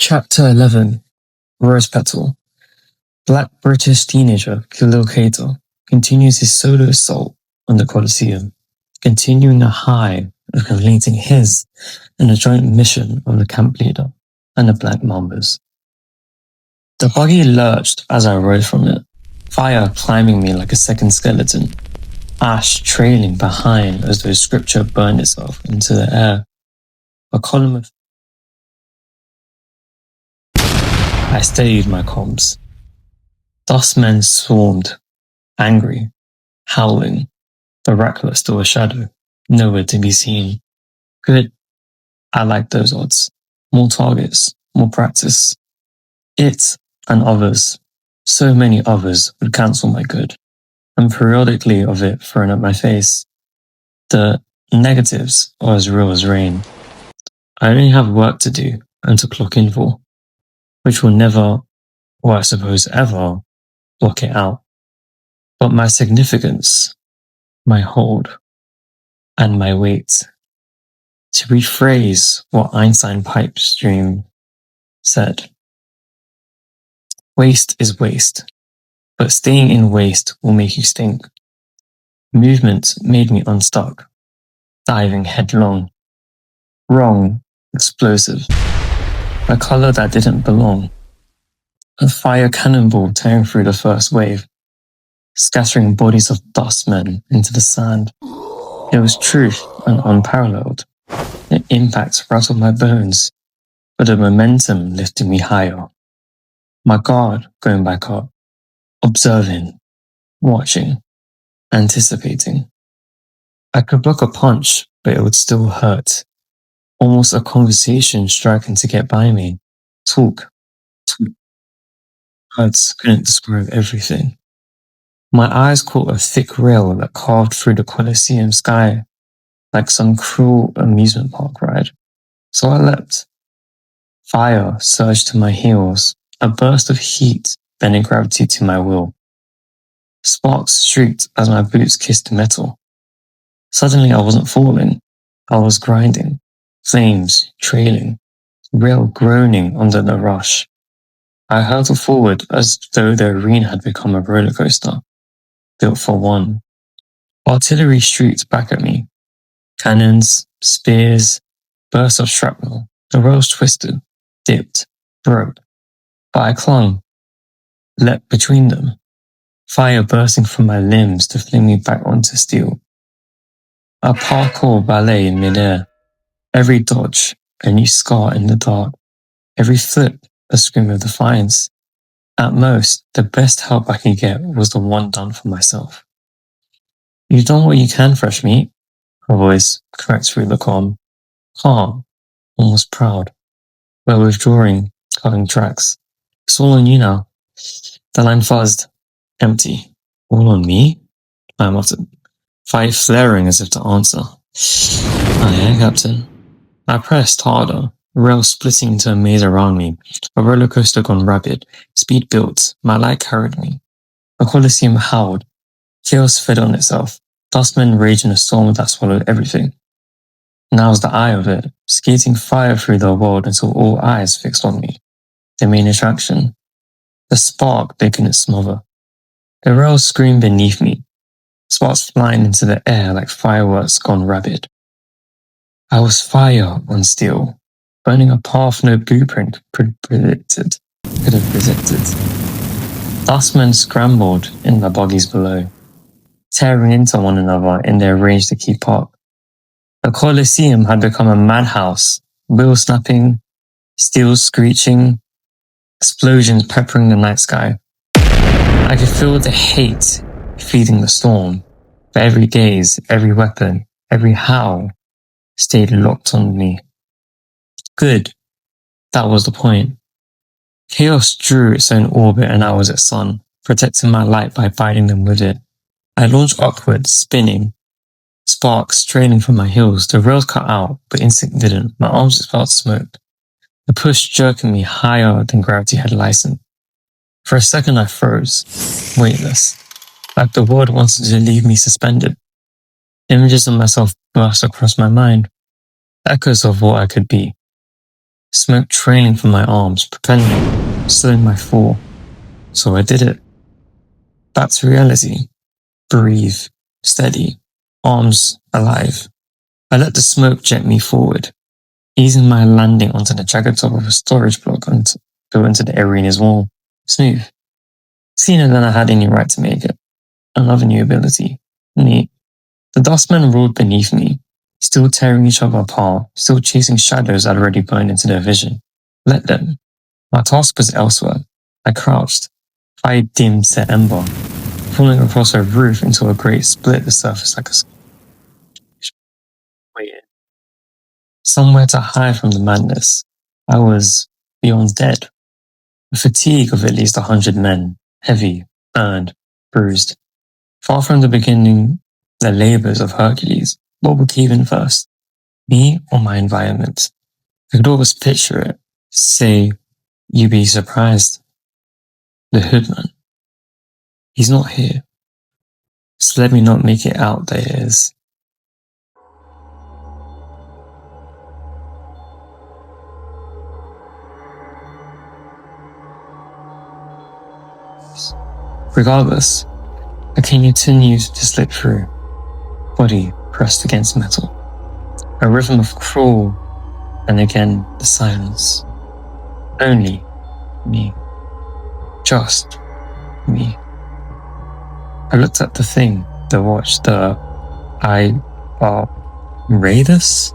Chapter 11 Rose Petal. Black British teenager Khalil continues his solo assault on the Colosseum, continuing a high of completing his and the joint mission of the camp leader and the Black Mambas. The buggy lurched as I rode from it, fire climbing me like a second skeleton, ash trailing behind as though scripture burned itself into the air. A column of I steadied my comms. Dustmen swarmed, angry, howling. The Rackler still a shadow, nowhere to be seen. Good. I liked those odds. More targets, more practice. It and others, so many others, would cancel my good, and periodically of it thrown at my face. The negatives are as real as rain. I only have work to do and to clock in for, which will never, or I suppose ever, block it out. But my significance, my hold, and my weight. To rephrase what Einstein pipe dream said, waste is waste, but staying in waste will make you stink. Movement made me unstuck, diving headlong. Wrong, explosive. A color that didn't belong. A fire cannonball tearing through the first wave, scattering bodies of dustmen into the sand. It was truth and unparalleled. The impact rattled my bones, but the momentum lifted me higher. My guard going back up, observing, watching, anticipating. I could block a punch, but it would still hurt. Almost a conversation striking to get by me. Talk. Words couldn't describe everything. My eyes caught a thick rail that carved through the Colosseum sky, like some cruel amusement park ride. So I leapt. Fire surged to my heels, a burst of heat bending gravity to my will. Sparks shrieked as my boots kissed metal. Suddenly I wasn't falling, I was grinding, flames trailing, rail groaning under the rush. I hurtled forward as though the arena had become a roller coaster, built for one. Artillery shrieked back at me. Cannons, spears, bursts of shrapnel. The rails twisted, dipped, broke. But I clung, leapt between them, fire bursting from my limbs to fling me back onto steel. A parkour ballet in midair. Every dodge, a new scar in the dark. Every flip, a scream of defiance. At most, the best help I could get was the one done for myself. You've done what you can, fresh meat, her voice cracked through the calm, almost proud. We're withdrawing, cutting tracks. It's all on you now. The line fuzzed, empty. All on me? I muttered, fire flaring as if to answer. Aye, Captain. I pressed harder, rail splitting into a maze around me, a roller coaster gone rapid, speed built, my light carried me. The Colosseum howled, chaos fed on itself, dustmen raged in a storm that swallowed everything. Now's the eye of it, skating fire through the world until all eyes fixed on me. The main attraction. The spark they couldn't smother. The rails screamed beneath me, sparks flying into the air like fireworks gone rabid. I was fire on steel, burning a path no blueprint could have predicted. Dustmen scrambled in the buggies below, tearing into one another in their rage to keep up. The Colosseum had become a madhouse, wheels snapping, steel screeching, explosions peppering the night sky. I could feel the hate feeding the storm, but every gaze, every weapon, every howl stayed locked on me. Good. That was the point. Chaos drew its own orbit and I was its sun, protecting my light by binding them with it. I launched upward, spinning, sparks trailing from my heels. The rails cut out, but instinct didn't. My arms felt smoke. The push jerking me higher than gravity had licensed. For a second I froze, weightless, like the world wanted to leave me suspended. Images of myself burst across my mind, echoes of what I could be. smoke trailing from my arms, propelling, slowing my fall. So I did it. Back to reality. Breathe, steady, arms alive. I let the smoke jet me forward, easing my landing onto the jagged top of a storage block built into the arena's wall. Smooth. Sooner than I had any right to make it. Another new ability. Neat. The dustmen roared beneath me, still tearing each other apart, still chasing shadows I'd already burned into their vision. Let them. My task was elsewhere. I crouched, eye dimmed to ember, falling across a roof until a grate split the surface like a waiting. Somewhere to hide from the madness. I was beyond dead. The fatigue of at least 100 men, heavy, burned, bruised. Far from the beginning, the labors of Hercules. What would cave in first? Me or my environment? I could always picture it. Say, you'd be surprised. The hoodman. He's not here. So let me not make it out that he is. Regardless, I continued to slip through, body pressed against metal. A rhythm of crawl, and again the silence. Only me. Just me. I looked at the thing, the watch, Raidus?